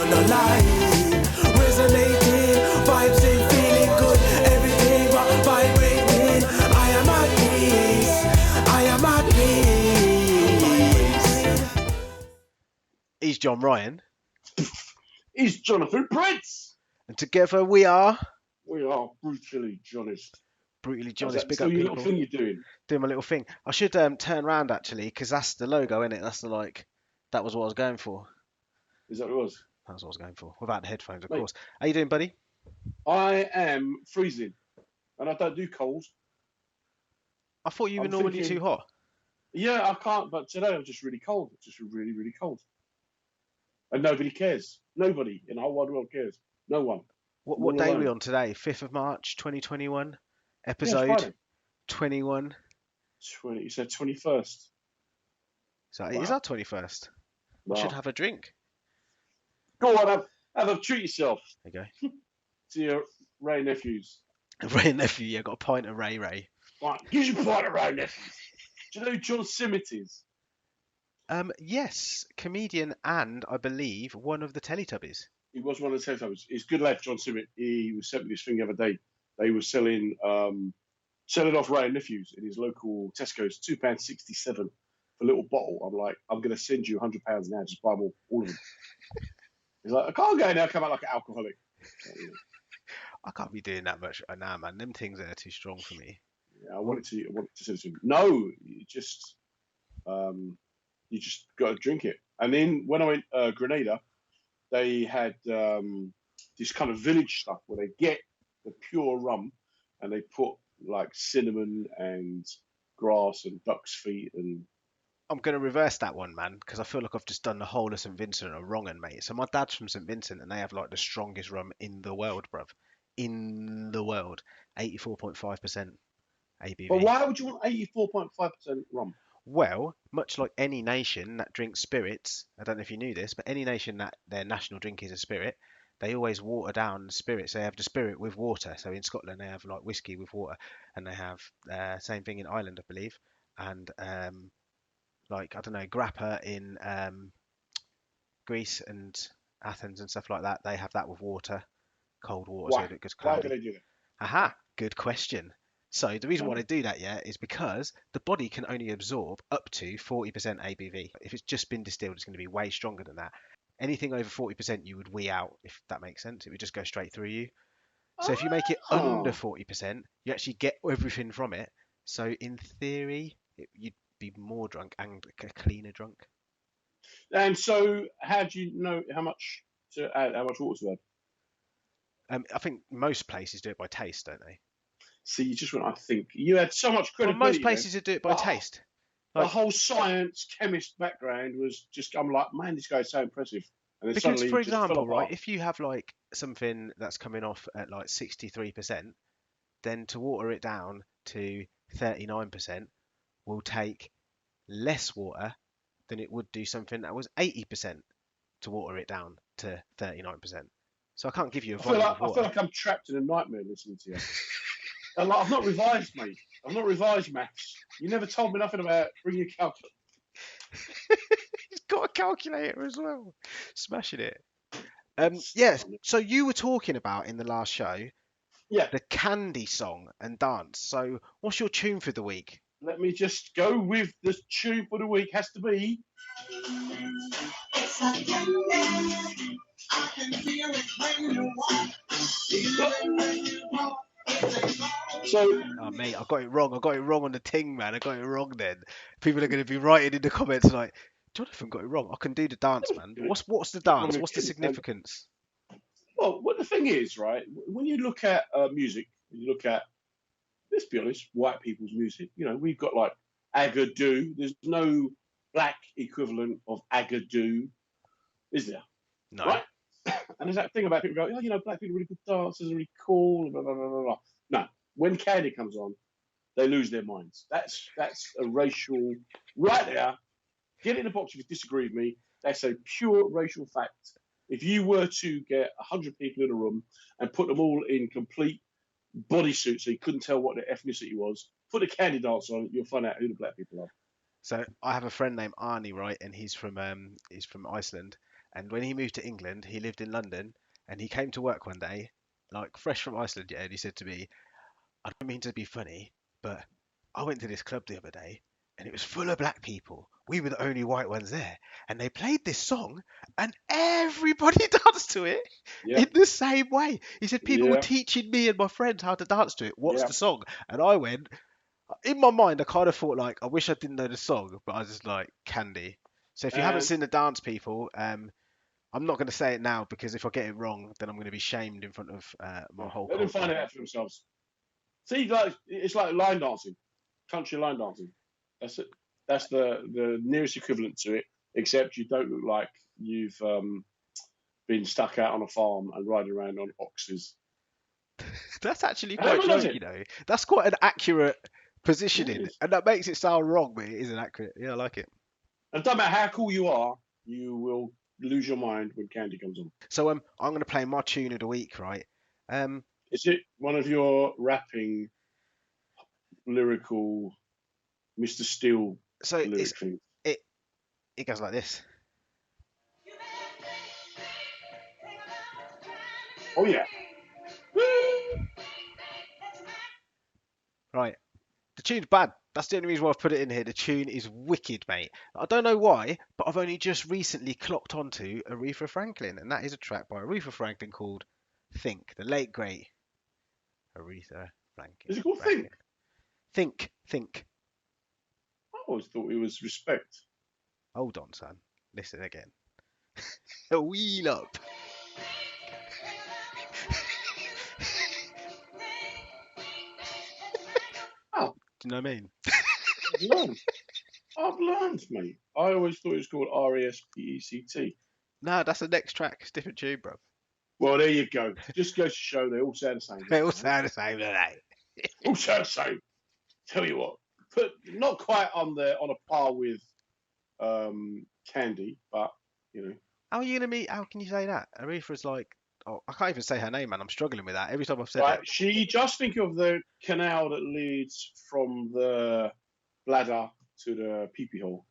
no lie. Resonating, vibes in, feeling good. Everything but vibrating. I am at peace. I am at peace. He's John Ryan. He's Jonathan Prince. And together we are Brutally Johnest. Brutally Johnest. Big So up your people. little thing you're doing. Doing my little thing. I should turn around actually, because that's the logo, isn't it? That's the that was what I was going for. Is that what it was? That was what I was going for. Without the headphones, of Mate. course. How you doing, buddy? I am freezing, and I don't do cold. I thought you were I'm normally thinking- too hot. Yeah, I can't. But today I'm just really cold. Just really, really cold. And nobody cares. Nobody in the whole wide world cares. No one. What You're day are we alone. on today? 5th of March, 2021. Yeah, Episode it's Friday. 21. 20. You said 21st. So it is Wow. our 21st. Wow. I should have a drink. Go on, have a treat yourself There you to your Ray nephews. go. Ray and nephew, yeah, got a pint of Ray Ray. Right, give you a part of Ray nephews. Do you know who John Simmett is? Yes, comedian and I believe one of the Teletubbies. He was one of the Teletubbies. He's good lad, John Simmett. He was sent me this thing the other day. They were selling off Ray and Nephews in his local Tesco's, £2.67 for a little bottle. I'm like, I'm going to send you £100 now. Just buy them all of them. He's like, I can't go now. Come out like an alcoholic. So, yeah. I can't be doing that much now, man. Them things are too strong for me. Yeah, I wanted to send it to him. No, you just got to drink it. And then when I went Grenada, they had this kind of village stuff where they get the pure rum and they put like cinnamon and grass and duck's feet and. I'm going to reverse that one, man, because I feel like I've just done the whole of St. Vincent a wrong un, mate. So my dad's from St. Vincent and they have like the strongest rum in the world, bruv. In the world. 84.5% ABV. But why would you want 84.5% rum? Well, much like any nation that drinks spirits, I don't know if you knew this, but any nation that their national drink is a spirit, they always water down the spirits. They have the spirit with water. So in Scotland, they have like whiskey with water, and they have same thing in Ireland, I believe, and like I don't know, grappa in Greece and Athens and stuff like that. They have that with water, cold water, Why? so it gets Why cloudy. do they do that? Aha, good question. So the reason why they do that, yeah, is because the body can only absorb up to 40% ABV. If it's just been distilled, it's going to be way stronger than that. Anything over 40%, you would wee out, if that makes sense. It would just go straight through you. So if you make it under 40%, you actually get everything from it. So in theory, you'd be more drunk and a cleaner drunk. And so, how do you know how much to add? How much water to add? I think most places do it by taste, don't they? See, you just went. I think you had so much Well, credibility. most places do it by Oh, taste. The Like- whole science chemist background was just. I'm like, man, this guy's so impressive. And then Because, suddenly for it just fell example, right, apart. if you have like something that's coming off at like 63%, then to water it down to 39% will take less water than it would do something that was 80% to water it down to 39%. So I can't give you a I feel volume like of water. I'm trapped in a nightmare listening to you. And like, I've not revised, mate. I've not revised maths. You never told me nothing about bringing your calculator. He's got a calculator as well. Smashing it. Yes. So you were talking about in the last show, Yeah. the candy song and dance. So what's your tune for the week? Let me just go with the tune for the week. Has to be. It's like candy. I can feel it when you walk. Feel it when you walk. So Oh, mate, I got it wrong. I got it wrong on the ting, man. I got it wrong then. People are going to be writing in the comments like, Jonathan got it wrong. I can do the dance, man. What's the dance? What's the significance? well, what the thing is, right? When you look at music, you look at, let's be honest, white people's music. You know, we've got like agadoo. There's no black equivalent of agadoo, is there? No. Right? And there's that thing about people going, oh, you know, black people are really good dancers, are really cool, blah, blah, blah, blah, blah. No, when candy comes on, they lose their minds. That's a racial, right there. Get it in a box if you disagree with me. That's a pure racial fact. If you were to get 100 people in a room and put them all in complete bodysuits so you couldn't tell what their ethnicity was, put a candy dance on, you'll find out who the black people are. So I have a friend named Arnie, right, and he's from Iceland, And when he moved to England, he lived in London, and he came to work one day, like fresh from Iceland, yeah, and he said to me, "I don't mean to be funny, but I went to this club the other day, and it was full of black people. We were the only white ones there, and they played this song, and everybody danced to it Yeah, in the same way." He said people were yeah, teaching me and my friends how to dance to it. What's yeah. the song? And I went, in my mind, I kind of thought like, I wish I didn't know the song, but I was just like, Candy. So if you haven't And seen the dance, people, I'm not going to say it now because if I get it wrong, then I'm going to be shamed in front of my yeah, whole let them find culture. it out for themselves. See, like it's like line dancing, country line dancing. That's it. That's the nearest equivalent to it, except you don't look like you've been stuck out on a farm and riding around on oxes. That's actually quite Everyone does true, it. you know. That's quite an accurate Yeah, it positioning, is. and that makes it sound wrong, but it isn't accurate. Yeah, I like it. And no matter how cool you are, you will lose your mind when Candy comes on. So I'm going to play my tune of the week, right? Um, Is it one of your rapping, lyrical, Mr. Steele so lyric things? it it goes like this. Oh yeah. Right. The tune's bad. That's the only reason why I've put it in here. The tune is wicked, mate. I don't know why, but I've only just recently clocked onto Aretha Franklin, and that is a track by Aretha Franklin called Think, the late great Aretha Franklin. Is it called Think? Think. I always thought it was Respect. Hold on, son. Listen again. Wheel up. Oh, Do you know what I mean? I've learned. I've learned, mate. I always thought it was called Respect. No, that's the next track. It's a different tune, bro. Well, there you go. Just goes to show they all sound the same. They don't all they? sound the same, don't they? All sound the same. Tell you what, put not quite on a par with Candy, but you know. How are you gonna meet? How can you say that? Aretha's like, oh, I can't even say her name, man. I'm struggling with that every time I've said Right, it. she just think of the canal that leads from the bladder to the pee-pee hole.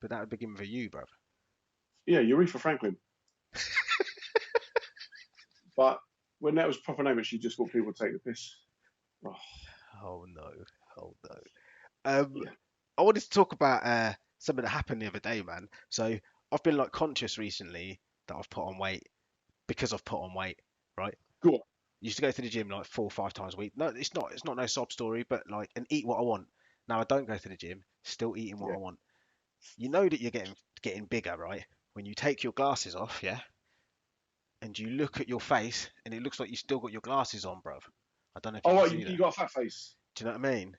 But that would begin with a U, bro. Yeah, Aretha Franklin. But when that was proper name, she just thought people would take the piss. Oh, Oh no, oh no. Um, yeah. I wanted to talk about something that happened the other day, man. So I've been like conscious recently that I've put on weight because I've put on weight, right? Go on. Used to go to the gym like 4 or 5 times a week. No, it's not no sob story, but like and eat what I want. Now I don't go to the gym, still eating what Yeah. I want. You know that you're getting bigger, right? When you take your glasses off, yeah, and you look at your face and it looks like you still got your glasses on, bruv. I don't know if you Oh, can right, see you that. got a fat face. Do you know what I mean?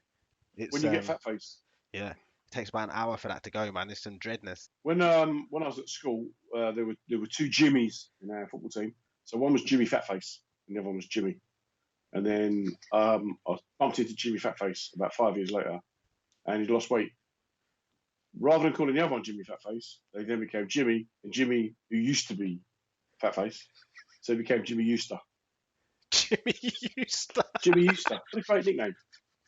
When It's you get fat face. yeah. It takes about an hour for that to go, man. There's some dreadness. When I was at school, there were two Jimmies in our football team. So one was Jimmy Fatface, and the other one was Jimmy. And then I bumped into Jimmy Fatface about 5 years later, and he'd lost weight. Rather than calling the other one Jimmy Fatface, they then became Jimmy, and Jimmy, who used to be Fatface, so he became Jimmy Euster. Jimmy Euster. Jimmy Euster. What a great nickname.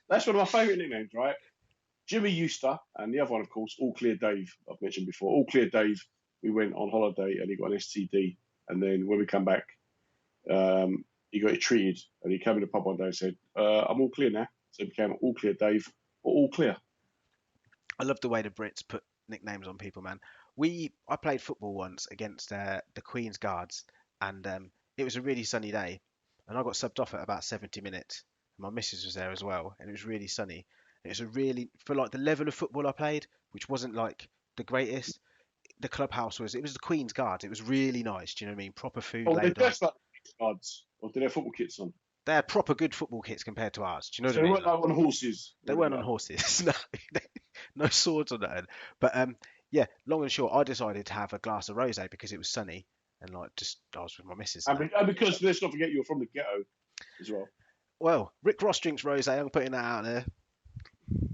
That's one of my favourite nicknames, right? Jimmy Euster, and the other one, of course, All Clear Dave, I've mentioned before. All Clear Dave, we went on holiday and he got an STD. And then when we come back, he got it treated. And he came in the pub one day and said, I'm all clear now. So it became All Clear Dave or All Clear. I love the way the Brits put nicknames on people, man. I played football once against the Queen's Guards, and it was a really sunny day, and I got subbed off at about 70 minutes. My missus was there as well, and it was really sunny. And it was a really for like the level of football I played, which wasn't like the greatest. The clubhouse it was the Queen's Guards. It was really nice. Do you know what I mean? Proper food Oh, they laid on. dressed like cards, or did they have football kits on? They had proper good football kits compared to ours. Do you know So what I they mean? weren't like on horses. They weren't on horses. No, no swords on that. But yeah, long and short, I decided to have a glass of rosé because it was sunny and like just I was with my missus. And because let's not forget you're from the ghetto as well. Well, Rick Ross drinks rosé. I'm putting that out there.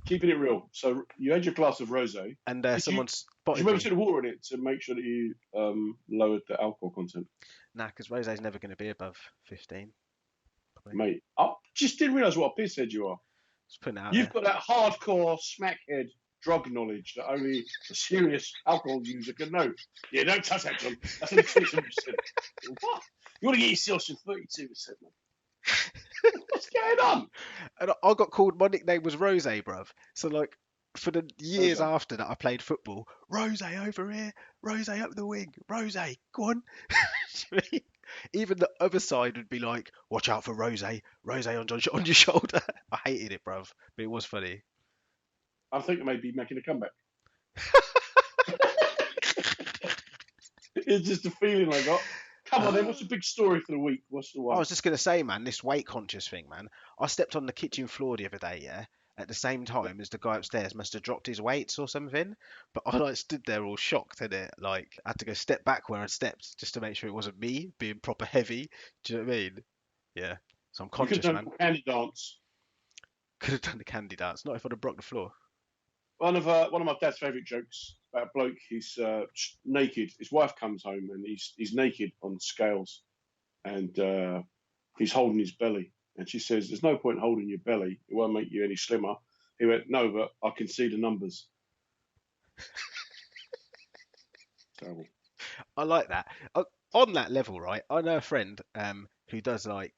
Keeping it real. So you had your glass of rosé. And Did someone's you spotted remember me. to the water in it to make sure that you lowered the alcohol content? Nah, because rosé's never going to be above 15. Probably. Mate, I just didn't realise what a pisshead you are. Just putting it out You've there. got that hardcore smackhead drug knowledge that only a serious alcohol user can know. Yeah, don't touch that, John. That's only 27%. What? You want to get yourself to 32%, man? What's going on? And I got called. My nickname was Rose, bruv. So like for the years Rose. after that, I played football. Rose over here. Rose up the wing. Rose, go on. Even the other side would be like, watch out for Rose. Rose on your shoulder. I hated it, bruv, but it was funny. I think it may be making a comeback. It's just a feeling I got. Come on then, what's the big story for the week? What's the one? I was just going to say, man, this weight conscious thing, man. I stepped on the kitchen floor the other day, yeah, at the same time as the guy upstairs must have dropped his weights or something. But I like stood there all shocked, and it like I had to go step back where I stepped just to make sure it wasn't me being proper heavy. Do you know what I mean? Yeah. So I'm You conscious, could have man. done a candy dance. Could have done the candy dance, not if I'd have broke the floor. One of my dad's favourite jokes about a bloke. He's naked. His wife comes home and he's naked on scales, and he's holding his belly. And she says, "There's no point holding your belly. It won't make you any slimmer." He went, "No, but I can see the numbers." Terrible. I like that. On that level, right? I know a friend who does like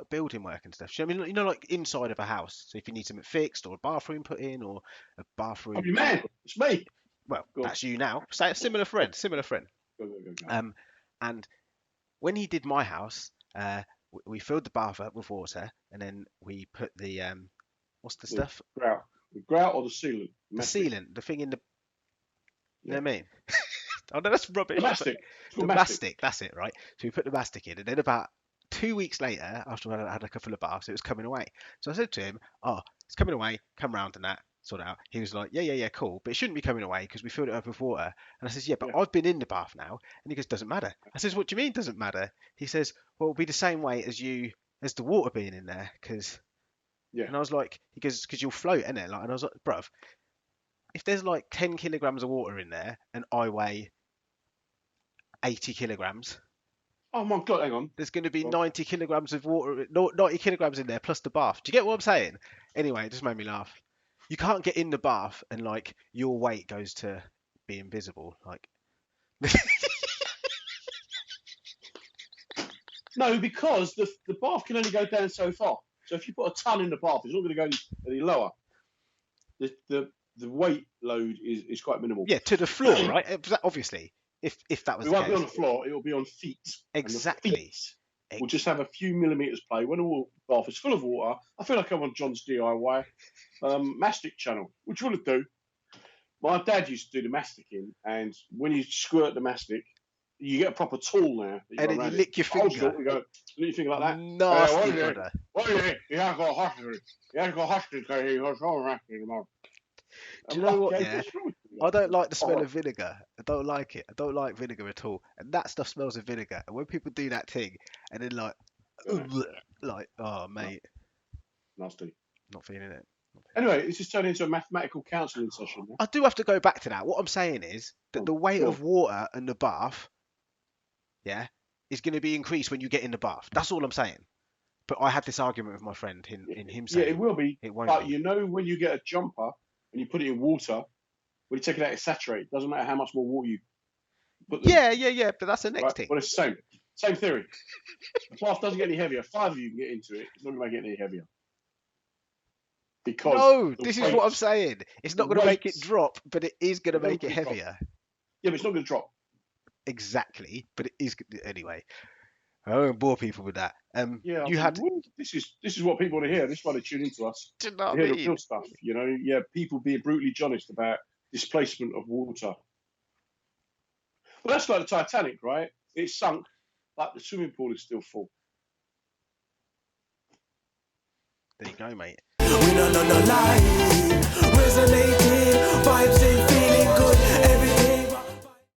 building work and stuff. I mean, like inside of a house. So if you need something fixed or a bathroom put in or a bathroom. Oh, you man, it's me. Well, Go on. that's you now. Say a similar friend. Go. And when he did my house, we filled the bath up with water, and then we put the what's the stuff? The grout or the sealant? The sealant, the thing in the. You know what I mean? Oh no, that's rubbish. The mastic. The mastic, that's it, right? So we put the mastic in, and then about 2 weeks later, after I had a couple of baths, it was coming away. So I said to him, "Oh, it's coming away. Come round and that, sort it out." He was like, "Yeah, cool, but it shouldn't be coming away because we filled it up with water." And I says, "Yeah, but I've been in the bath now." And he goes, "Doesn't matter." I says, "What do you mean doesn't matter?" He says, "Well, it'll be the same way as the water being in there, because." Yeah. And I was like, he goes, "Because you'll float, innit?" Like, and I was like, "Bruv, if there's like 10 kilograms of water in there and I weigh 80 kilograms." Oh my God, hang on. There's going to be 90 kilograms of water, 90 kilograms in there plus the bath. Do you get what I'm saying? Anyway, it just made me laugh. You can't get in the bath and like your weight goes to be invisible. Like, No, because the bath can only go down so far. So if you put a ton in the bath, it's not going to go any lower. The weight load is quite minimal. yeah, to the floor, right? Obviously, if that was It the won't case. be on the floor. It will be on feet. Exactly. We'll just have a few millimeters play. When the bath is full of water, I feel like I'm on John's DIY mastic channel. Which will it do? My dad used to do the masticing, and when you squirt the mastic, you get a proper tool now. And then you lick your finger. You go, lick your finger like that. Nasty, brother. What do you think? You have to go to hospital. You have to go to hospital because you're so mastic tomorrow. Do you know what, Okay, yeah? what's wrong with you? I don't like the smell of vinegar. I don't like it. I don't like vinegar at all. And that stuff smells of vinegar. And when people do that thing, and then like, oh mate, Nasty. not feeling it. Anyway, this is turning into a mathematical counselling session. I do have to go back to that. What I'm saying is that the weight of water in the bath, yeah, is going to be increased when you get in the bath. That's all I'm saying. But I had this argument with my friend in him saying, yeah, it will be. It won't but be. You know, when you get a jumper and you put it in water, when you take it out, it's saturated. Doesn't matter how much more water you put. Yeah. But that's the next thing. But it's the same. Same theory. The bath doesn't get any heavier. 5 of you can get into it. It's not going to make it any heavier. Because no, this is what I'm saying. It's not going to make it drop, but it is going to make it heavier. Yeah, but it's not going to drop. Exactly, but it is anyway. I won't bore people with that. Yeah, you had. This is what people want to hear. This is why they tune into us. Do you know what They I hear mean? the real stuff. You know, yeah, people being brutally honest about displacement of water. Well, that's like the Titanic, right? It sunk, but the swimming pool is still full. There you go, mate. We no lie. Resonating, vibes in